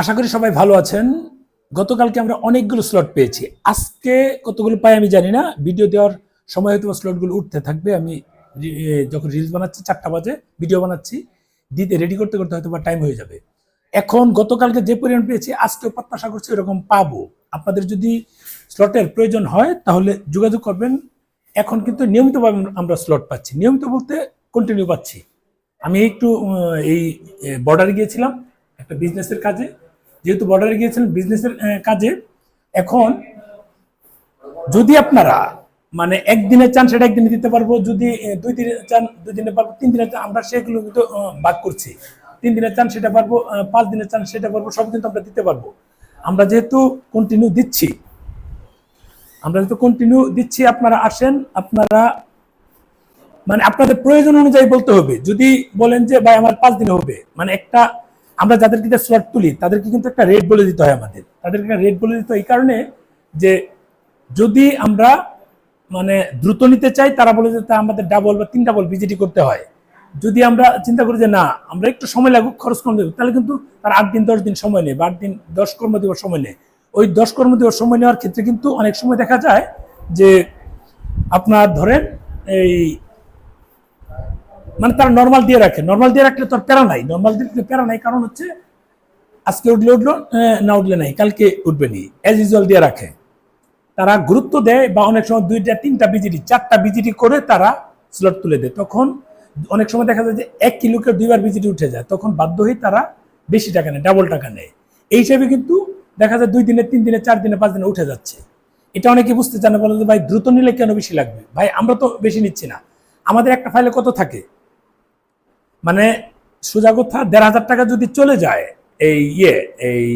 আশা করি সবাই ভালো আছেন। গতকালকে আমরা অনেকগুলো স্লট পেয়েছি। আজকে কতগুলো পাই আমি জানি না। ভিডিও দেওয়ার সময় হয়তো স্লটগুলো উঠতে থাকবে। আমি যখন রিলস বানাচ্ছি 4টা বাজে, ভিডিও বানাচ্ছি, দিতে রেডি করতে করতে হয়তো বা টাইম হয়ে যাবে। এখন গতকালকে যে পরিমাণ পেয়েছি আজকেও প্রত্যাশা করছি এরকম পাবো। আপনাদের যদি স্লটের প্রয়োজন হয় তাহলে যোগাযোগ করবেন। এখন কিন্তু নিয়মিতভাবে আমরা স্লট পাচ্ছি, নিয়মিত বলতে কন্টিনিউ পাচ্ছি। আমি একটু এই বর্ডারে গিয়েছিলাম একটা বিজনেসের কাজে। যেহেতু বর্ডারে গিয়েছিলেন বিজনেসের কাজে, এখন যদি আপনারা মানে একদিনে চান সেটা একদিনে দিতে পারবো, যদি 2 দিনে চান 2 দিনে পারবো, 3 দিনে চান আমরা সেগুলো কিন্তু ভাগ করছি। 3 দিনে চান সেটা পারবো, 5 দিনে চান সেটা পারবো, সব কিন্তু আমরা দিতে পারবো। আমরা যেহেতু কন্টিনিউ দিচ্ছি, আপনারা আসেন। আপনারা মানে আপনাদের প্রয়োজন অনুযায়ী বলতে হবে। যদি বলেন যে ভাই আমার 5 দিনে হবে, মানে একটা আমরা যাদেরকে স্লট তুলি তাদেরকে কিন্তু একটা রেট বলে দিতে হয়। তাদেরকে একটা রেট বলে দিতে হয় এই কারণে যে যদি আমরা মানে দ্রুত নিতে চাই তারা বলে যে আমাদের ডাবল বা 3 ডাবল ভিজিটি করতে হয়। যদি আমরা চিন্তা করি যে না আমরা একটু সময় লাগুক, খরচ কম দেবো, তাহলে কিন্তু তার 8 দিন 10 দিন সময় নেই বা 8 দিন 10 কর্মদিবস সময় নেই। ওই 10 কর্মদিবস সময় নেওয়ার ক্ষেত্রে কিন্তু অনেক সময় দেখা যায় যে আপনার ধরেন এই মানে তারা নর্মাল দিয়ে রাখে। নর্মাল দিয়ে রাখলে তোর প্যারা নাই, নর্মাল দিয়ে প্যারা নাই। কারণ হচ্ছে আজকে উঠলে উঠলো, না উঠলে নাই, কালকে উঠবে নি, অ্যাজ ইউজুয়াল দিয়ে রাখে। তারা গুরুত্ব দেয় বা অনেক সময় 2টা 3টা বিজিটি 4টা বিজিটি করে তারা স্লট তুলে দেয়। তখন অনেক সময় দেখা যায় যে 1 কিলোকে 2বার বিজিটি উঠে যায়, তখন বাধ্য হয়ে তারা বেশি টাকা নেয়, ডাবল টাকা নেয়। এই হিসাবে কিন্তু দেখা যায় 2 দিনে 3 দিনে 4 দিনে 5 দিনে উঠে যাচ্ছে। এটা অনেকে বুঝতে চান না, বলে যে ভাই দ্রুত নিলে কেন বেশি লাগবে। ভাই আমরা তো বেশি নিচ্ছি না। আমাদের একটা ফাইলে কত থাকে, মানে সোজা কথা 1,500 টাকা যদি চলে যায় এই এই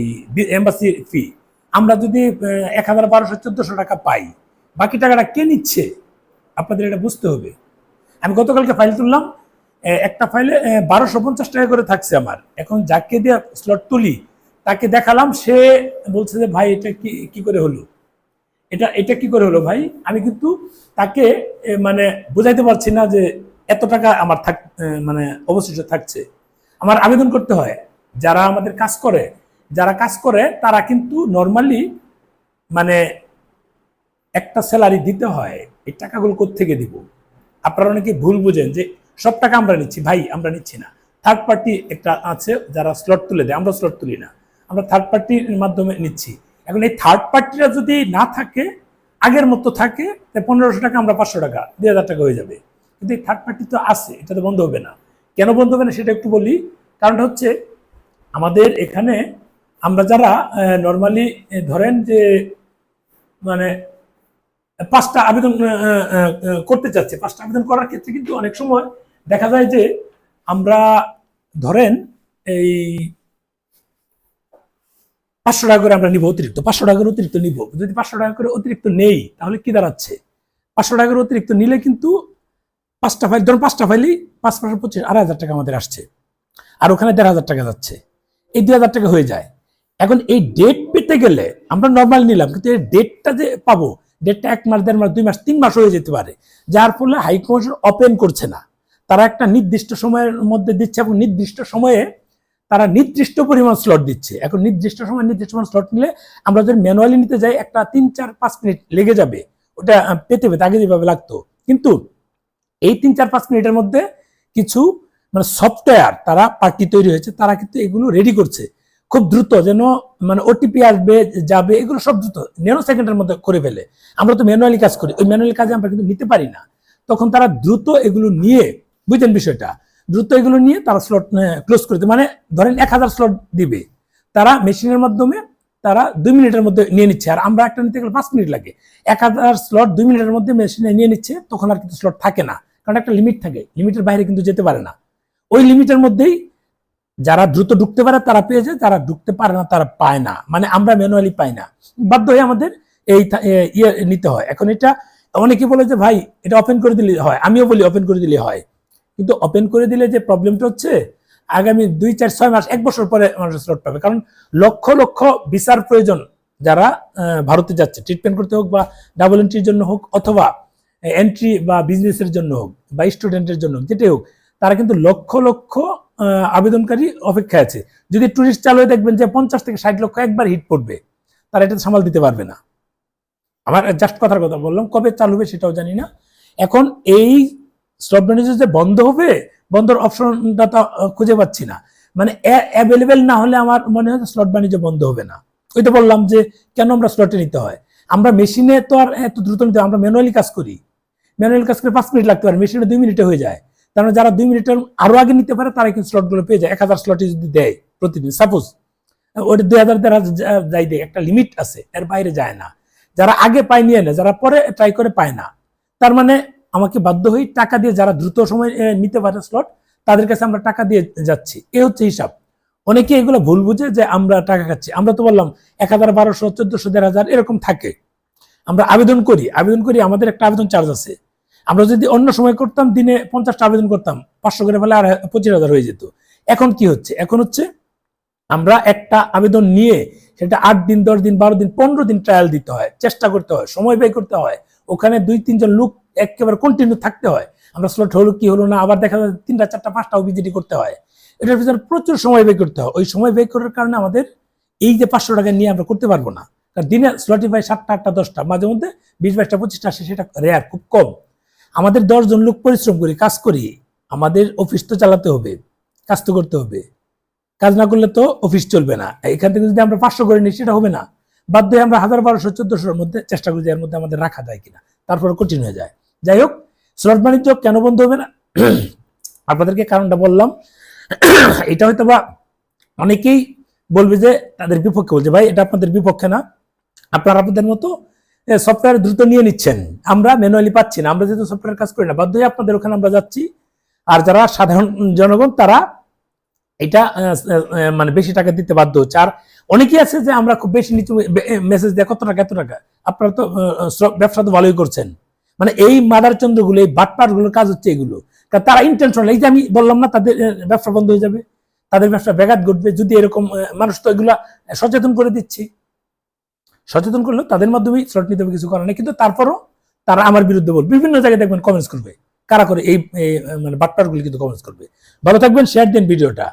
এম্বাসি ফি, আমরা যদি 1,1200-1,400 টাকা পাই, বাকি টাকাটা কে নিচ্ছে আপনাদের এটা বুঝতে হবে। আমি গতকালকে ফাইল তুললাম, একটা ফাইলে 1,250 টাকা করে থাকছে আমার। এখন যাকে দিয়ে স্লট তুলি তাকে দেখালাম, সে বলছে যে ভাই এটা কি করে হলো, এটা কি করে হলো ভাই। আমি কিন্তু তাকে মানে বোঝাইতে পারছি না যে এত টাকা আমার মানে অবশিষ্ট থাকছে। আমার আবেদন করতে হয়। যারা আমাদের কাজ করে তারা কিন্তু নর্মালি মানে একটা স্যালারি দিতে হয়। এই টাকাগুলো কোত্থেকে দিব? আপনারা অনেকে ভুল বুঝেন যে সব টাকা আমরা নিচ্ছি। ভাই আমরা নিচ্ছি না। থার্ড পার্টি একটা আছে যারা স্লট তুলে দেয়, আমরা স্লট তুলি না, আমরা থার্ড পার্টির মাধ্যমে নিচ্ছি। এখন এই থার্ড পার্টিরা যদি না থাকে, আগের মতো থাকে, 1,500 টাকা আমরা 500 টাকা 2,000 টাকা হয়ে যাবে। কিন্তু এই থার্ড পার্টি তো আছে, এটা তো বন্ধ হবে না। কেন বন্ধ হবে না সেটা একটু বলি। কারণটা হচ্ছে আমাদের এখানে আমরা যারা নর্মালি ধরেন যে মানে 5টা আবেদন করতে চাচ্ছে, 5টা আবেদন করার ক্ষেত্রে কিন্তু অনেক সময় দেখা যায় যে আমরা ধরেন এই 500 টাকা করে আমরা নিব, অতিরিক্ত 500 টাকা করে অতিরিক্ত নিব। যদি 500 টাকা করে অতিরিক্ত নেই তাহলে কি দাঁড়াচ্ছে, 500 টাকা করে অতিরিক্ত নিলে কিন্তু 5টা ফাইল, ধরুন 5টা ফাইলই 5×5=25, 2,500 টাকা আমাদের আসছে, আর ওখানে 1,500 টাকা যাচ্ছে, এই 2,000 টাকা হয়ে যায়। এখন এই ডেট পেতে গেলে আমরা নর্মাল নিলাম, কিন্তু এই ডেটটা যে পাবো, ডেটটা 1 মাস 1.5 মাস 2 মাস 3 মাস হয়ে যেতে পারে, যার ফলে হাইকমিশন ওপেন করছে না। তারা একটা নির্দিষ্ট সময়ের মধ্যে দিচ্ছে এবং নির্দিষ্ট সময়ে তারা নির্দিষ্ট পরিমাণ স্লট দিচ্ছে। এখন নির্দিষ্ট সময় নির্দিষ্ট পরিমাণ স্লট নিলে আমরা যদি ম্যানুয়ালি নিতে যাই একটা 3-4-5 মিনিট লেগে যাবে ওটা পেতে আগে যেভাবে লাগতো। কিন্তু এই 3-4-5 মিনিটের মধ্যে কিছু মানে সফটওয়্যার তারা পার্টি তৈরি হয়েছে, তারা কিন্তু এগুলো রেডি করছে খুব দ্রুত, যেন মানে ওটিপি আসবে যাবে এগুলো সব দ্রুত ন্যানো সেকেন্ডের মধ্যে করে ফেলে। আমরা তো ম্যানুয়ালি কাজ করি, ওই ম্যানুয়ালি কাজে আমরা কিন্তু নিতে পারি না। তখন তারা দ্রুত এগুলো নিয়ে, বুঝলেন বিষয়টা, দ্রুত এগুলো নিয়ে তারা স্লট ক্লোজ করে দেবে। মানে ধরেন 1,000 স্লট দিবে, তারা মেশিনের মাধ্যমে তারা 2 মিনিটের মধ্যে নিয়ে নিচ্ছে। আর আমরা একটা নিতে গেলে 5 মিনিট লাগে। 1,000 স্লট 2 মিনিটের মধ্যে মেশিনে নিয়ে নিচ্ছে, তখন আর কিন্তু স্লট থাকে না, কারণ একটা লিমিট থাকে, লিমিটের বাইরে কিন্তু যেতে পারে না। ওই লিমিটের মধ্যেই যারা দ্রুত ঢুকতে পারে তারা পেয়ে যায়, যারা ঢুকতে পারে না তারা পায় না। মানে আমরা ম্যানুয়ালি পাই না, বাধ্য হয়ে আমাদের এই ইয়ে নিতে হয়। এখন এটা অনেকে বলে যে ভাই এটা ওপেন করে দিলে হয়, আমিও বলি ওপেন করে দিলে হয়, কিন্তু ওপেন করে দিলে যে প্রবলেমটা হচ্ছে আগামী 2-4-6 মাস 1 বছর পরে মানুষ স্লট পাবে। কারণ লক্ষ লক্ষ ভিসার প্রয়োজন, যারা ভারতে যাচ্ছে ট্রিটমেন্ট করতে হোক বা ডাবল এন্ট্রির জন্য হোক অথবা এন্ট্রি বা বিজনেসের জন্য হোক বা স্টুডেন্টের জন্য যেটাই হোক, তারা কিন্তু লক্ষ লক্ষ আবেদনকারী অপেক্ষায় আছে। যদি টুরিস্ট চালু হয়ে দেখবেন যে 50 থেকে 60 লক্ষ একবার হিট পড়বে, তারা এটা সামাল দিতে পারবে না। আমার জাস্ট কথার কথা বললাম, কবে চালু হবে সেটাও জানি না। এখন এই স্লট বাণিজ্য যে বন্ধ হবে, বন্ধর অপশনটা তো খুঁজে পাচ্ছি না। মানে অ্যাভেলেবেল না হলে আমার মনে হয় স্লট বাণিজ্য বন্ধ হবে না। ওই তো বললাম যে কেন আমরা স্লটে নিতে হয়, আমরা মেশিনে তো আর এত দ্রুত নিতে, আমরা ম্যানুয়ালি কাজ করি, ম্যানুয়ালি কাজ করে 5 মিনিট লাগতে পারে, মেশিনে 2 মিনিটে হয়ে যায়। তার মানে যারা 2 মিনিটের আরো আগে নিতে পারে তারা কিন্তু স্লটগুলো পেয়ে যায়। 1000 স্লটে যদি দেয় প্রতিদিন, সাপোজ ওটা 2000 যাই দেয়, একটা লিমিট আছে, এর বাইরে যায় না। যারা আগে পায় নিয়ে নেয়, যারা পরে ট্রাই করে পায় না। তার মানে আমাকে বাধ্য হই টাকা দিয়ে, যারা দ্রুত সময় নিতে পারে স্লট, তাদের কাছে আমরা টাকা দিয়ে যাচ্ছি। এ হচ্ছে হিসাব। অনেকে এগুলো ভুল বুঝে যে আমরা টাকা খাচ্ছি। আমরা তো বললাম 1000, 1200, 1400, 1500 এরকম থাকে। আমরা আবেদন করি, আমাদের একটা আবেদন চার্জ আছে। আমরা যদি অন্য সময় করতাম, দিনে 50টা আবেদন করতাম, 500 করে ফেলে আর 25,000 হয়ে যেত। এখন কি হচ্ছে, এখন হচ্ছে আমরা একটা আবেদন নিয়ে সেটা 8 দিন, 10 দিন, 12 দিন, 15 দিন ট্রায়াল দিতে হয়, চেষ্টা করতে হয়, সময় ব্যয় করতে হয়। ওখানে 2-3 জন লোক একেবারে কন্টিনিউ থাকতে হয়। আমরা স্লট হলো কি হলো না, আবার দেখা যায় 3টা, 4টা, 5টা ভিজিট করতে হয়। এটার পিছনে প্রচুর সময় ব্যয় করতে হয়। ওই সময় ব্যয় করার কারণে আমাদের এই যে 500 টাকা নিয়ে আমরা করতে পারবো না। কারণ দিনে স্লটই পাই 7টা, 8টা, 10টা, মাঝে মধ্যে 20, 22টা, 25টা আসে, সেটা রেয়ার, খুব কম। আমাদের 10 জন লোক পরিশ্রম করি, কাজ করি, আমাদের অফিস তো চালাতে হবে, কাজ তো করতে হবে। কাজ না করলে তো অফিস চলবে না। এখান থেকে যদি আমরা 500 করে নিই, সেটা হবে না। বাধ্য হয়ে আমরা 1000, 1200, 1400-র মধ্যে চেষ্টা করি যে এর মধ্যে আমাদের রাখা যায় কিনা, তারপরে কঠিন হয়ে যায়। যাই হোক, স্লট বাণিজ্য কেন বন্ধ হবে না আপনাদেরকে কারণটা বললাম। এটা হয়তো বা অনেকেই বলবে যে তাদের বিপক্ষে, বলছে ভাই এটা আপনাদের বিপক্ষে না, আপনারা আপনাদের মতো সফটওয়্যার দ্রুত নিয়ে নিচ্ছেন, আমরা ম্যানুয়ালি পাচ্ছি না, আমরা যেহেতু সফটওয়্যার কাজ করি না, বাধ্য হয়ে আপনাদের ওখানে আমরা যাচ্ছি। আর যারা সাধারণ জনগণ, তারা এটা মানে বেশি টাকা দিতে বাধ্য হচ্ছে। আর অনেকেই আছে যে আমরা খুব বেশি নিচু মেসেজ দেয়, কত টাকা, এত টাকা। আপনারা তো ব্যবসা তো ভালোই করছেন। মানে এই মাদার চন্দ্রগুলো, এই বাটপারগুলোর কাজ হচ্ছে এগুলো। কারণ তারা ইন্টেনশনাল, এই যে আমি বললাম না, তাদের ব্যবসা বন্ধ হয়ে যাবে, তাদের ব্যবসা ব্যাঘাত ঘটবে যদি এরকম, মানুষ তো এগুলা সচেতন করে দিচ্ছি, সচেতন করলেও তাদের মাধ্যমেই স্লট নিতে হবে, কিছু করার নেই। কিন্তু তারপরও তারা আমার বিরুদ্ধে বলবে, বিভিন্ন জায়গায় দেখবেন কমেন্টস করবে, কারা করে এই মানে বাটপারগুলি কিন্তু কমেন্টস করবে। ভালো থাকবেন, শেয়ার দিন ভিডিওটা।